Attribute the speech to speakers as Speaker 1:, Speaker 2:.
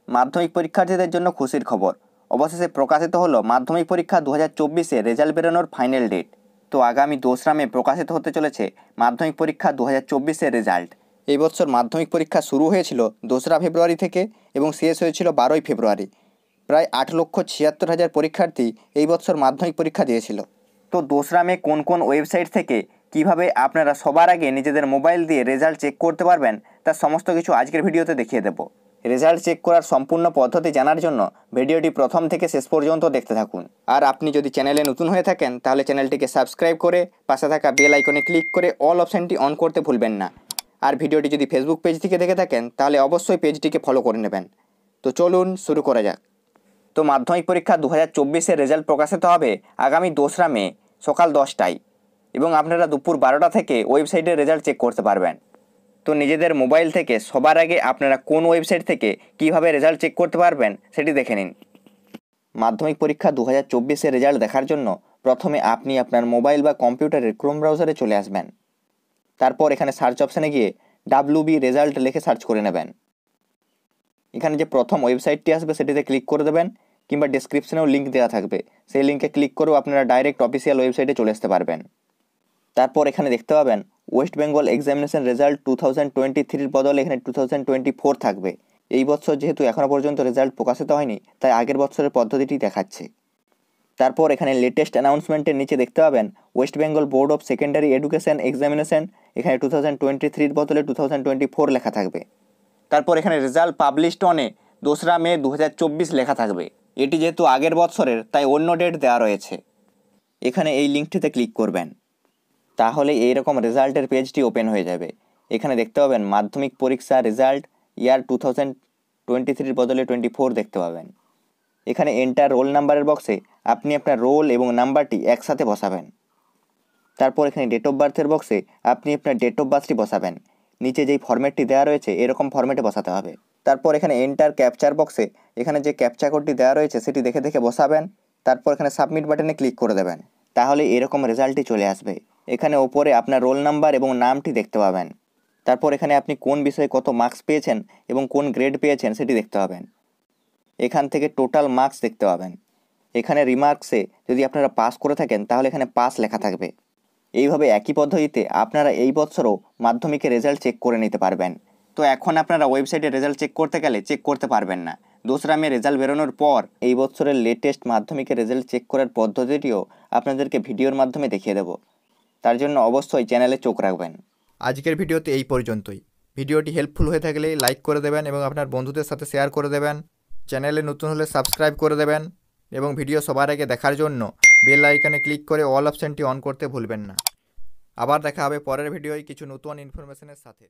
Speaker 1: মাধ্যমিক পরীক্ষার্থীদের জন্য খুশির খবর। অবশেষে প্রকাশিত হলো মাধ্যমিক পরীক্ষা 2024-এ রেজাল্ট বেরোনোর ফাইনাল ডেট। তো আগামী 2রা মে প্রকাশিত হতে চলেছে মাধ্যমিক পরীক্ষা 2024-এর রেজাল্ট। এই বছর মাধ্যমিক পরীক্ষা শুরু হয়েছিল 2রা ফেব্রুয়ারি থেকে এবং শেষ হয়েছিল 12ই ফেব্রুয়ারি। প্রায় 8,76,000 পরীক্ষার্থী এই বছর মাধ্যমিক পরীক্ষা দিয়েছিল। তো 2রা মে কোন কোন ওয়েবসাইট থেকে কিভাবে আপনারা সবার আগে নিজেদের মোবাইল দিয়ে রেজাল্ট চেক করতে পারবেন তার সমস্ত কিছু আজকের ভিডিওতে দেখিয়ে দেব। রেজাল্ট চেক করার সম্পূর্ণ পদ্ধতি জানার জন্য ভিডিওটি প্রথম থেকে শেষ পর্যন্ত দেখতে থাকুন। আর আপনি যদি চ্যানেলে নতুন হয়ে থাকেন তাহলে চ্যানেলটিকে সাবস্ক্রাইব করে পাশে থাকা বেল আইকনে ক্লিক করে অল অপশানটি অন করতে ভুলবেন না। আর ভিডিওটি যদি ফেসবুক পেজ থেকে দেখে থাকেন তাহলে অবশ্যই পেজটিকে ফলো করে নেবেন। তো চলুন শুরু করা যাক। তো মাধ্যমিক পরীক্ষা 2024-এর রেজাল্ট প্রকাশিত হবে আগামী 2রা মে সকাল 10টায় এবং আপনারা দুপুর 12টা থেকে ওয়েবসাইটে রেজাল্ট চেক করতে পারবেন। তো নিজেদের মোবাইল থেকে সবার আগে আপনারা কোন ওয়েবসাইট থেকে কিভাবে রেজাল্ট চেক করতে পারবেন সেটি দেখে নিন। মাধ্যমিক পরীক্ষা 2024-এর রেজাল্ট দেখার জন্য প্রথমে আপনি আপনার মোবাইল বা কম্পিউটারের ক্রোম ব্রাউজারে চলে আসবেন। তারপর এখানে সার্চ অপশানে গিয়ে WB রেজাল্ট লিখে সার্চ করে নেবেন। এখানে যে প্রথম ওয়েবসাইটটি আসবে সেটিতে ক্লিক করে দেবেন, কিংবা ডেসক্রিপশনেও লিঙ্ক দেওয়া থাকবে, সেই লিঙ্কে ক্লিক করেও আপনারা ডাইরেক্ট অফিসিয়াল ওয়েবসাইটে চলে আসতে পারবেন। তারপর এখানে দেখতে পাবেন ওয়েস্ট বেঙ্গল এক্সামিনেশন রেজাল্ট 2023-র বদলে এখানে 2024 থাকবে। এই বছর যেহেতু এখনও পর্যন্ত রেজাল্ট প্রকাশিত হয়নি তাই আগের বছরের পদ্ধতিটি দেখাচ্ছে। তারপর এখানে লেটেস্ট অ্যানাউন্সমেন্টের নিচে দেখতে পাবেন West Bengal board of secondary education examination, এখানে 2023-র বদলে 2024 লেখা থাকবে। তারপর এখানে রেজাল্ট পাবলিশড অনে 2রা মে 2024 লেখা থাকবে। এটি যেহেতু আগের বছরের তাই অন্য ডেট দেওয়া রয়েছে। এখানে এই লিঙ্কটিতে ক্লিক করবেন, তাহলে এইরকম রেজাল্টের পেজটি ওপেন হয়ে যাবে। এখানে দেখতে পাবেন মাধ্যমিক পরীক্ষা রেজাল্ট ইয়ার 2023-র বদলে 24 দেখতে পাবেন। এখানে এন্টার রোল নাম্বারের বক্সে আপনি আপনার রোল এবং নাম্বারটি একসাথে বসাবেন। তারপর এখানে ডেট অফ বার্থের বক্সে আপনি আপনার ডেট অফ বার্থটি বসাবেন। নিচে যেই ফরম্যাটটি দেওয়া রয়েছে এরকম ফরম্যাটে বসাতে হবে। তারপর এখানে এন্টার ক্যাপচার বক্সে এখানে যে ক্যাপচা কোডটি দেওয়া রয়েছে সেটি দেখে দেখে বসাবেন। তারপর এখানে সাবমিট বাটনে ক্লিক করে দেবেন, তাহলে এরকম রেজাল্টটি চলে আসবে। এখানে ওপরে আপনার রোল নাম্বার এবং নামটি দেখতে পাবেন। তারপর এখানে আপনি কোন বিষয়ে কত মার্কস পেয়েছেন এবং কোন গ্রেড পেয়েছেন সেটি দেখতে পাবেন। এখান থেকে টোটাল মার্কস দেখতে পাবেন। এখানে রিমার্কসে যদি আপনারা পাস করে থাকেন তাহলে এখানে পাস লেখা থাকবে। এইভাবে একই পদ্ধতিতে আপনারা এই বছরও মাধ্যমিকের রেজাল্ট চেক করে নিতে পারবেন। তো এখন আপনারা ওয়েবসাইটে রেজাল্ট চেক করতে গেলে চেক করতে পারবেন না। 2রা মে রেজাল্ট বেরোনোর পর এই বছরের লেটেস্ট মাধ্যমিকের রেজাল্ট চেক করার পদ্ধতিটিও আপনাদেরকে ভিডিওর মাধ্যমে দেখিয়ে দেব। তার জন্য অবশ্যই চ্যানেলে চোখ রাখবেন।
Speaker 2: আজকের ভিডিওতে এই পর্যন্তই। ভিডিওটি হেল্পফুল হয়ে থাকলে লাইক করে দেবেন এবং আপনার বন্ধুদের সাথে শেয়ার করে দেবেন। চ্যানেলে নতুন হলে সাবস্ক্রাইব করে দেবেন এবং ভিডিও সবার আগে দেখার জন্য বেল আইকনে ক্লিক করে অল অপশানটি অন করতে ভুলবেন না। আবার দেখা হবে পরের ভিডিওয় কিছু নতুন ইনফরমেশনের সাথে।